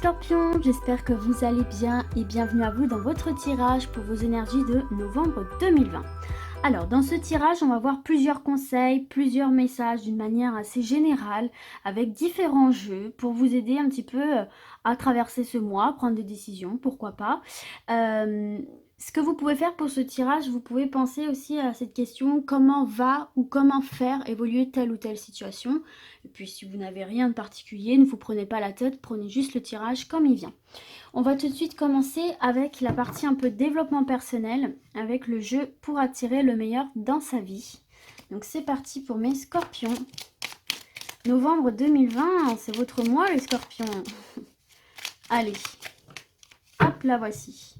Scorpions, j'espère que vous allez bien et bienvenue à vous dans votre tirage pour vos énergies de novembre 2020. Alors dans ce tirage, on va voir plusieurs conseils, plusieurs messages d'une manière assez générale avec différents jeux pour vous aider un petit peu à traverser ce mois, prendre des décisions, pourquoi pas. Ce que vous pouvez faire pour ce tirage, vous pouvez penser aussi à cette question, comment va ou comment faire évoluer telle ou telle situation. Et puis si vous n'avez rien de particulier, ne vous prenez pas la tête, prenez juste le tirage comme il vient. On va tout de suite commencer avec la partie un peu développement personnel, avec le jeu pour attirer le meilleur dans sa vie. Donc c'est parti pour mes scorpions. Novembre 2020, c'est votre mois les scorpions. Allez, hop, la voici.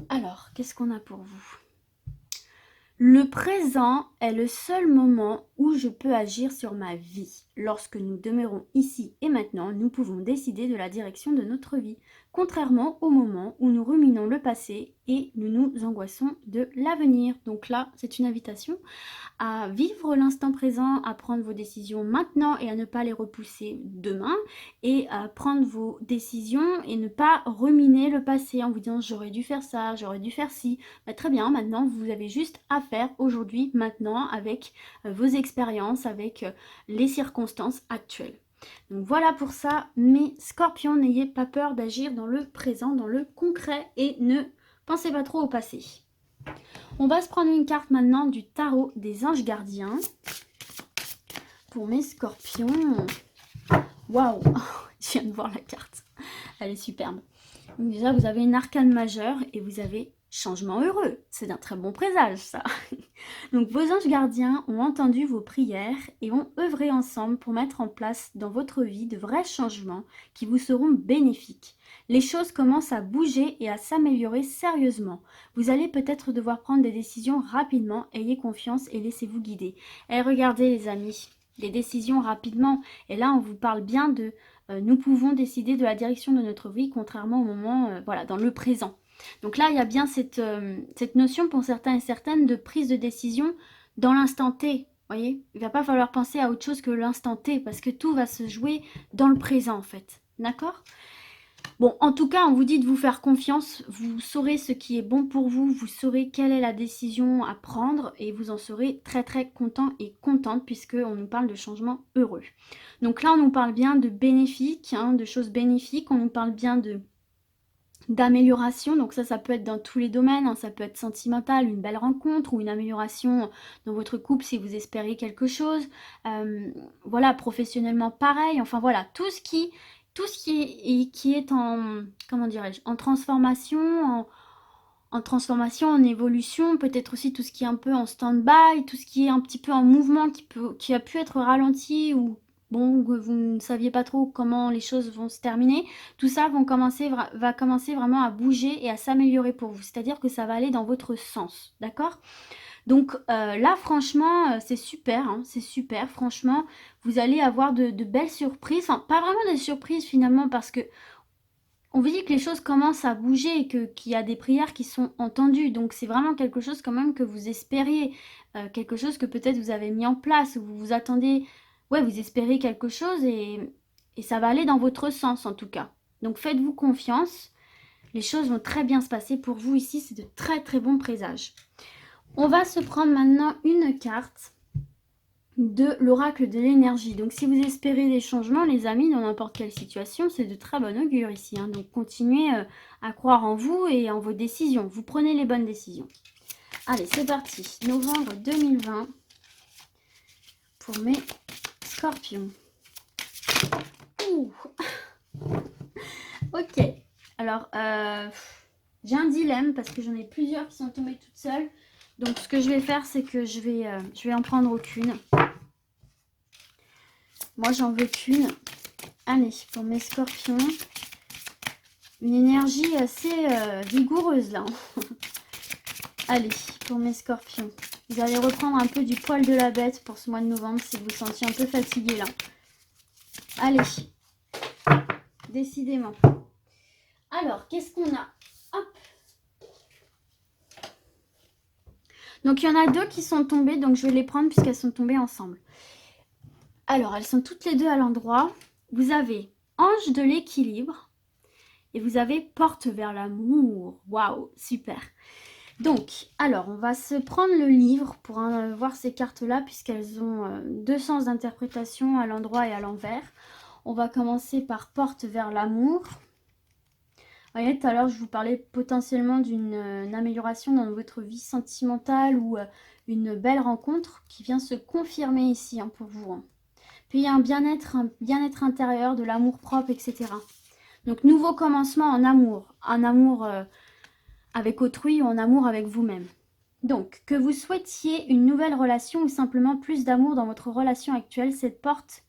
Alors, qu'est-ce qu'on a pour vous? Le présent est le seul moment où je peux agir sur ma vie. Lorsque nous demeurons ici et maintenant, nous pouvons décider de la direction de notre vie, contrairement au moment où nous ruminons le passé et nous nous angoissons de l'avenir. Donc là, c'est une invitation à vivre l'instant présent, à prendre vos décisions maintenant et à ne pas les repousser demain, et à prendre vos décisions et ne pas ruminer le passé en vous disant j'aurais dû faire ça, j'aurais dû faire ci. Bah, très bien, maintenant vous avez juste à faire aujourd'hui, maintenant, avec vos expériences, avec les circonstances actuelles. Donc voilà pour ça, mes scorpions, n'ayez pas peur d'agir dans le présent, dans le concret, et ne pensez pas trop au passé. On va se prendre une carte maintenant du tarot des anges gardiens pour mes scorpions. Waouh, je viens de voir la carte, elle est superbe. Donc déjà, vous avez une arcane majeure et vous avez changement heureux. C'est d'un très bon présage, ça. Donc vos anges gardiens ont entendu vos prières et ont œuvré ensemble pour mettre en place dans votre vie de vrais changements qui vous seront bénéfiques. Les choses commencent à bouger et à s'améliorer sérieusement. Vous allez peut-être devoir prendre des décisions rapidement. Ayez confiance et laissez-vous guider. Et regardez les amis, les décisions rapidement. Et là, on vous parle bien de nous pouvons décider de la direction de notre vie, contrairement au moment, voilà, dans le présent. Donc là, il y a bien cette notion pour certains et certaines de prise de décision dans l'instant T. Voyez, il ne va pas falloir penser à autre chose que l'instant T, parce que tout va se jouer dans le présent, en fait. D'accord ? Bon, en tout cas, on vous dit de vous faire confiance, vous saurez ce qui est bon pour vous, vous saurez quelle est la décision à prendre et vous en serez très très content et contente puisqu'on nous parle de changements heureux. Donc là, on nous parle bien de bénéfiques, de choses bénéfiques, on nous parle bien d'amélioration, donc ça peut être dans tous les domaines, ça peut être sentimental, une belle rencontre ou une amélioration dans votre couple si vous espérez quelque chose, voilà, professionnellement pareil, enfin voilà, tout ce qui est en, comment dirais-je, en transformation, en transformation, en évolution, peut-être aussi tout ce qui est un peu en stand-by, tout ce qui est un petit peu en mouvement, qui a pu être ralenti ou bon, vous ne saviez pas trop comment les choses vont se terminer, tout ça va commencer vraiment à bouger et à s'améliorer pour vous, c'est-à-dire que ça va aller dans votre sens, d'accord ? Donc là, franchement, c'est super, c'est super. Franchement, vous allez avoir de belles surprises. Enfin, pas vraiment des surprises finalement, parce que on vous dit que les choses commencent à bouger et qu'il y a des prières qui sont entendues. Donc c'est vraiment quelque chose quand même que vous espériez, quelque chose que peut-être vous avez mis en place, ou vous vous attendez, ouais, vous espérez quelque chose et ça va aller dans votre sens en tout cas. Donc faites-vous confiance. Les choses vont très bien se passer pour vous ici. C'est de très très bons présages. On va se prendre maintenant une carte de l'oracle de l'énergie. Donc si vous espérez des changements, les amis, dans n'importe quelle situation, c'est de très bon augure ici. Donc continuez à croire en vous et en vos décisions. Vous prenez les bonnes décisions. Allez, c'est parti. Novembre 2020 pour mes scorpions. Ouh. Ok. Alors, j'ai un dilemme parce que j'en ai plusieurs qui sont tombées toutes seules. Donc ce que je vais faire, c'est que je vais en prendre aucune. Moi, j'en veux qu'une. Allez, pour mes scorpions. Une énergie assez vigoureuse, là. Allez, pour mes scorpions. Vous allez reprendre un peu du poil de la bête pour ce mois de novembre si vous vous sentiez un peu fatigué, là. Allez. Décidément. Alors, qu'est-ce qu'on a? Hop. Donc, il y en a deux qui sont tombées, donc je vais les prendre puisqu'elles sont tombées ensemble. Alors, elles sont toutes les deux à l'endroit. Vous avez ange de l'équilibre et vous avez porte vers l'amour. Waouh, super. Donc, alors, on va se prendre le livre pour voir ces cartes-là, puisqu'elles ont deux sens d'interprétation à l'endroit et à l'envers. On va commencer par porte vers l'amour. Vous voyez, tout à l'heure, je vous parlais potentiellement d'une amélioration dans votre vie sentimentale ou une belle rencontre qui vient se confirmer ici pour vous. Puis, il y a un bien-être intérieur, de l'amour propre, etc. Donc, nouveau commencement en amour. Un amour avec autrui ou en amour avec vous-même. Donc, que vous souhaitiez une nouvelle relation ou simplement plus d'amour dans votre relation actuelle, cette porte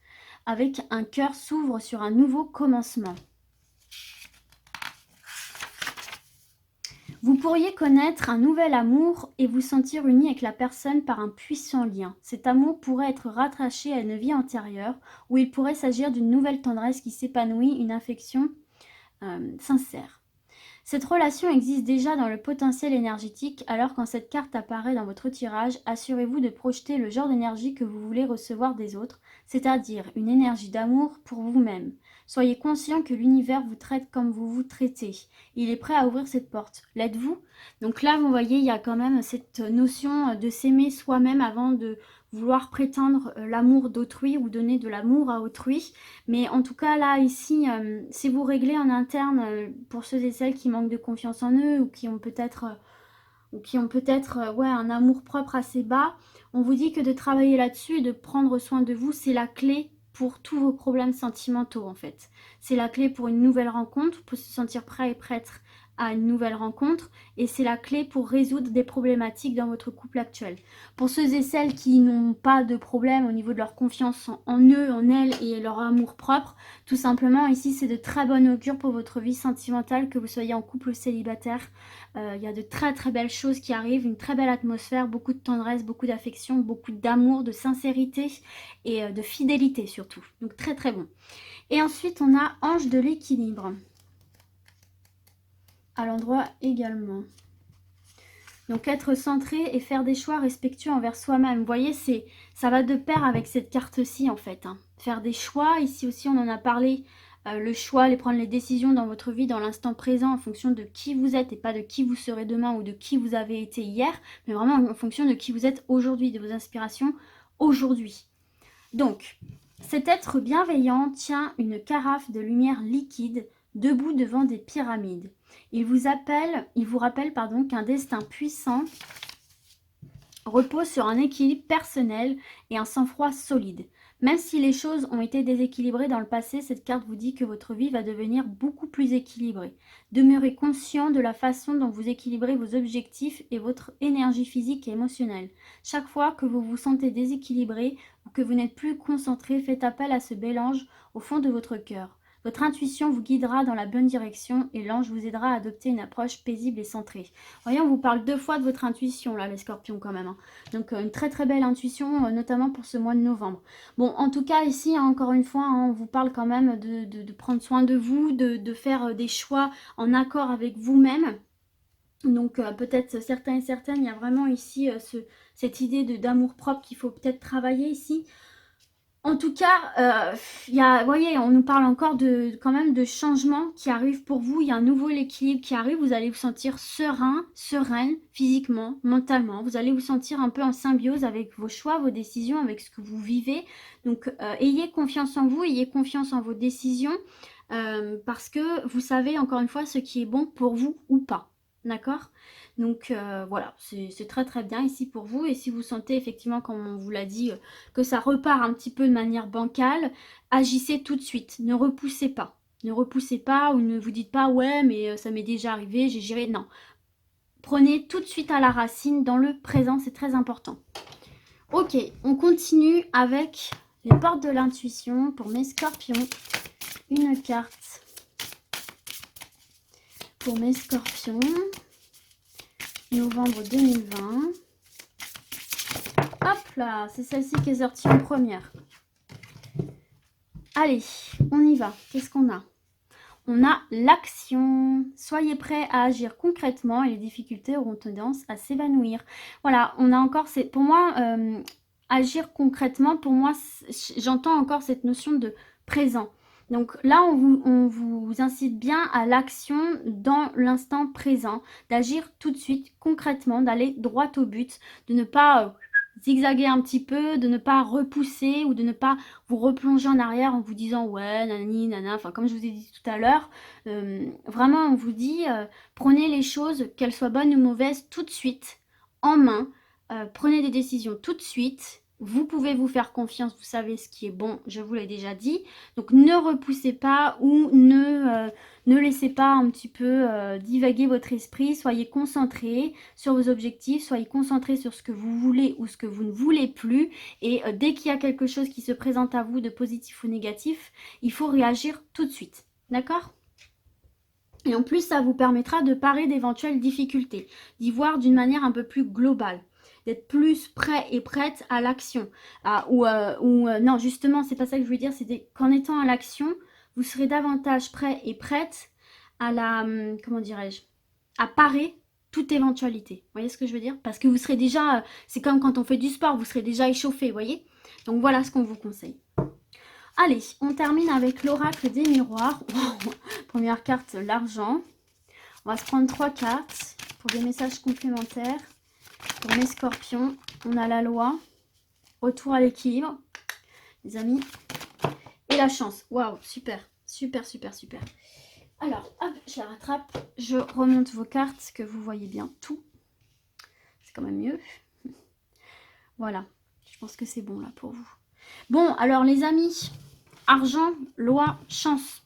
avec un cœur s'ouvre sur un nouveau commencement. Vous pourriez connaître un nouvel amour et vous sentir uni avec la personne par un puissant lien. Cet amour pourrait être rattaché à une vie antérieure où il pourrait s'agir d'une nouvelle tendresse qui s'épanouit, une affection sincère. Cette relation existe déjà dans le potentiel énergétique, alors quand cette carte apparaît dans votre tirage, assurez-vous de projeter le genre d'énergie que vous voulez recevoir des autres, c'est-à-dire une énergie d'amour pour vous-même. Soyez conscient que l'univers vous traite comme vous vous traitez. Il est prêt à ouvrir cette porte. L'êtes-vous? Donc là, vous voyez, il y a quand même cette notion de s'aimer soi-même avant de vouloir prétendre l'amour d'autrui ou donner de l'amour à autrui. Mais en tout cas, là, ici, si vous réglez en interne, pour ceux et celles qui manquent de confiance en eux ou qui ont peut-être un amour propre assez bas, on vous dit que de travailler là-dessus et de prendre soin de vous, c'est la clé pour tous vos problèmes sentimentaux, en fait. C'est la clé pour une nouvelle rencontre, pour se sentir prêt et prête à une nouvelle rencontre, et c'est la clé pour résoudre des problématiques dans votre couple actuel. Pour ceux et celles qui n'ont pas de problème au niveau de leur confiance en eux, en elles et leur amour propre, tout simplement ici c'est de très bon augure pour votre vie sentimentale, que vous soyez en couple ou célibataire. Il y a de très très belles choses qui arrivent, une très belle atmosphère, beaucoup de tendresse, beaucoup d'affection, beaucoup d'amour, de sincérité et de fidélité surtout. Donc très très bon. Et ensuite on a ange de l'équilibre à l'endroit également. Donc être centré et faire des choix respectueux envers soi-même. Vous voyez, ça va de pair avec cette carte-ci en fait. Faire des choix, ici aussi on en a parlé, le choix, prendre les décisions dans votre vie, dans l'instant présent, en fonction de qui vous êtes et pas de qui vous serez demain ou de qui vous avez été hier, mais vraiment en fonction de qui vous êtes aujourd'hui, de vos inspirations aujourd'hui. Donc, cet être bienveillant tient une carafe de lumière liquide debout devant des pyramides. Il vous rappelle qu'un destin puissant repose sur un équilibre personnel et un sang-froid solide. Même si les choses ont été déséquilibrées dans le passé, cette carte vous dit que votre vie va devenir beaucoup plus équilibrée. Demeurez conscient de la façon dont vous équilibrez vos objectifs et votre énergie physique et émotionnelle. Chaque fois que vous vous sentez déséquilibré ou que vous n'êtes plus concentré, faites appel à ce mélange au fond de votre cœur. Votre intuition vous guidera dans la bonne direction et l'ange vous aidera à adopter une approche paisible et centrée. Voyez, on vous parle 2 fois de votre intuition, là, les scorpions, quand même. Donc, une très très belle intuition, notamment pour ce mois de novembre. Bon, en tout cas, ici, encore une fois, on vous parle quand même de prendre soin de vous, de faire des choix en accord avec vous-même. Donc, peut-être certains et certaines, il y a vraiment ici cette idée d'amour-propre qu'il faut peut-être travailler ici. En tout cas, vous voyez, on nous parle encore quand même de changements qui arrivent pour vous. Il y a un nouveau équilibre qui arrive. Vous allez vous sentir serein, sereine, physiquement, mentalement. Vous allez vous sentir un peu en symbiose avec vos choix, vos décisions, avec ce que vous vivez. Donc, ayez confiance en vous, ayez confiance en vos décisions. Parce que vous savez, encore une fois, ce qui est bon pour vous ou pas. D'accord ? Donc voilà, c'est très très bien ici pour vous. Et si vous sentez effectivement, comme on vous l'a dit, que ça repart un petit peu de manière bancale, agissez tout de suite. Ne repoussez pas. Ne repoussez pas ou ne vous dites pas « ouais, mais ça m'est déjà arrivé, j'ai géré ». Non. Prenez tout de suite à la racine dans le présent, c'est très important. Ok, on continue avec les portes de l'intuition pour mes scorpions. Une carte pour mes scorpions. Novembre 2020. Hop là, c'est celle-ci qui est sortie en première. Allez, on y va. Qu'est-ce qu'on a? On a l'action. Soyez prêts à agir concrètement et les difficultés auront tendance à s'évanouir. Voilà, on a encore, pour moi, agir concrètement, pour moi, j'entends encore cette notion de présent. Donc là, on vous incite bien à l'action dans l'instant présent, d'agir tout de suite, concrètement, d'aller droit au but, de ne pas zigzaguer un petit peu, de ne pas repousser ou de ne pas vous replonger en arrière en vous disant ouais, nanani, nana, enfin comme je vous ai dit tout à l'heure, vraiment on vous dit prenez les choses, qu'elles soient bonnes ou mauvaises, tout de suite, en main, prenez des décisions tout de suite. Vous pouvez vous faire confiance, vous savez ce qui est bon, je vous l'ai déjà dit. Donc ne repoussez pas ou ne laissez pas un petit peu divaguer votre esprit. Soyez concentrés sur vos objectifs, soyez concentrés sur ce que vous voulez ou ce que vous ne voulez plus. Et dès qu'il y a quelque chose qui se présente à vous de positif ou négatif, il faut réagir tout de suite. D'accord ? Et en plus, ça vous permettra de parer d'éventuelles difficultés, d'y voir d'une manière un peu plus globale, d'être plus prêt et prête à l'action. Non, justement, c'est pas ça que je veux dire, c'est qu'en étant à l'action, vous serez davantage prêt et prête à comment dirais-je, à parer toute éventualité. Vous voyez ce que je veux dire? Parce que vous serez déjà, c'est comme quand on fait du sport, vous serez déjà échauffé, vous voyez? Donc voilà ce qu'on vous conseille. Allez, on termine avec l'oracle des miroirs. Première carte, l'argent. On va se prendre 3 cartes pour des messages complémentaires. Pour mes scorpions, on a la loi, retour à l'équilibre, les amis, et la chance. Waouh, super, super, super, super. Alors, hop, je la rattrape. Je remonte vos cartes, que vous voyez bien tout. C'est quand même mieux. Voilà, je pense que c'est bon là pour vous. Bon, alors les amis, argent, loi, chance.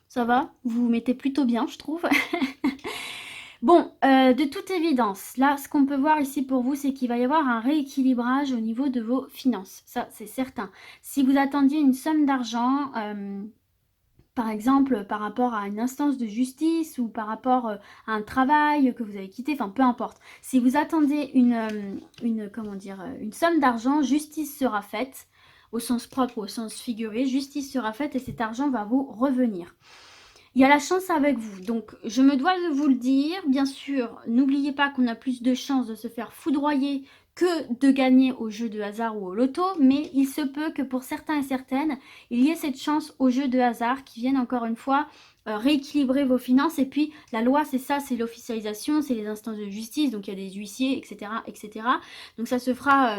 Ça va? Vous vous mettez plutôt bien, je trouve. Bon, de toute évidence, là, ce qu'on peut voir ici pour vous, c'est qu'il va y avoir un rééquilibrage au niveau de vos finances. Ça, c'est certain. Si vous attendiez une somme d'argent, par exemple, par rapport à une instance de justice ou par rapport à un travail que vous avez quitté, enfin, peu importe. Si vous attendez une somme d'argent, justice sera faite, au sens propre ou au sens figuré, justice sera faite et cet argent va vous revenir. Il y a la chance avec vous, donc je me dois de vous le dire, bien sûr, n'oubliez pas qu'on a plus de chances de se faire foudroyer que de gagner au jeu de hasard ou au loto, mais il se peut que pour certains et certaines, il y ait cette chance au jeu de hasard qui vienne encore une fois rééquilibrer vos finances. Et puis la loi, c'est ça, c'est l'officialisation, c'est les instances de justice, donc il y a des huissiers, etc. etc. Donc ça se fera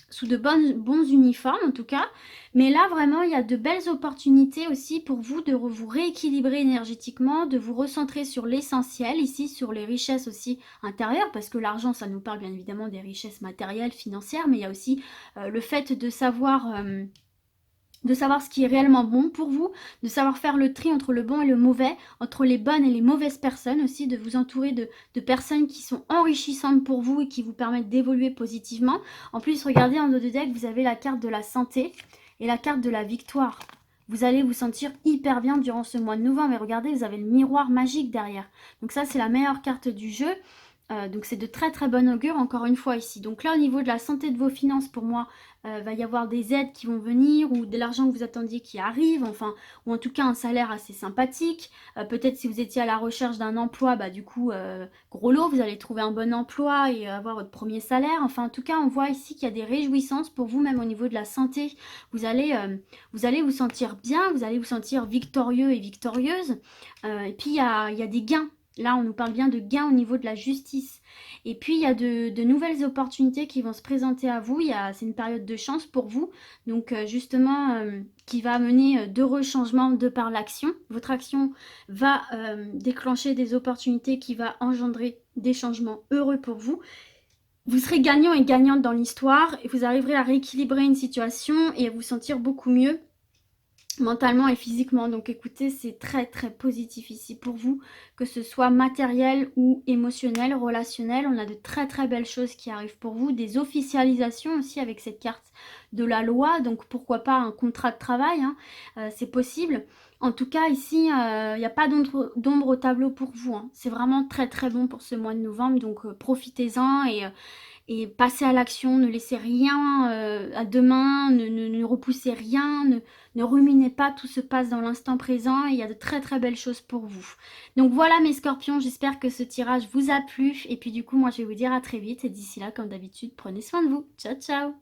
sous de bons uniformes en tout cas. Mais là, vraiment, il y a de belles opportunités aussi pour vous de vous rééquilibrer énergétiquement, de vous recentrer sur l'essentiel, ici sur les richesses aussi intérieures, parce que l'argent, ça nous parle bien évidemment des richesses matérielles, financières, mais il y a aussi le fait de savoir ce qui est réellement bon pour vous, de savoir faire le tri entre le bon et le mauvais, entre les bonnes et les mauvaises personnes aussi, de vous entourer de personnes qui sont enrichissantes pour vous et qui vous permettent d'évoluer positivement. En plus, regardez en dos de deck, vous avez la carte de la santé et la carte de la victoire. Vous allez vous sentir hyper bien durant ce mois de novembre. Et regardez, vous avez le miroir magique derrière. Donc ça, c'est la meilleure carte du jeu. Donc c'est de très très bon augure encore une fois ici. Donc là au niveau de la santé de vos finances, pour moi va y avoir des aides qui vont venir ou de l'argent que vous attendiez qui arrive, enfin, ou en tout cas un salaire assez sympathique. Peut-être si vous étiez à la recherche d'un emploi, bah du coup gros lot, vous allez trouver un bon emploi et avoir votre premier salaire. Enfin en tout cas on voit ici qu'il y a des réjouissances pour vous, même au niveau de la santé. Vous allez vous sentir bien, vous allez vous sentir victorieux et victorieuse. Et puis il y a des gains. Là, on nous parle bien de gains au niveau de la justice. Et puis, il y a de nouvelles opportunités qui vont se présenter à vous. C'est une période de chance pour vous. Donc, justement, qui va amener d'heureux changements de par l'action. Votre action va déclencher des opportunités qui va engendrer des changements heureux pour vous. Vous serez gagnant et gagnante dans l'histoire. Et vous arriverez à rééquilibrer une situation et à vous sentir beaucoup mieux mentalement et physiquement. Donc écoutez, c'est très très positif ici pour vous, que ce soit matériel ou émotionnel, relationnel. On a de très très belles choses qui arrivent pour vous, des officialisations aussi avec cette carte de la loi, donc pourquoi pas un contrat de travail, hein. C'est possible. En tout cas ici, il n'y a pas d'ombre au tableau pour vous, hein. C'est vraiment très très bon pour ce mois de novembre, donc profitez-en et passez à l'action, ne laissez rien à demain, ne repoussez rien, ne ruminez pas, tout se passe dans l'instant présent et il y a de très très belles choses pour vous. Donc voilà mes scorpions, j'espère que ce tirage vous a plu et puis du coup moi je vais vous dire à très vite et d'ici là comme d'habitude prenez soin de vous. Ciao ciao.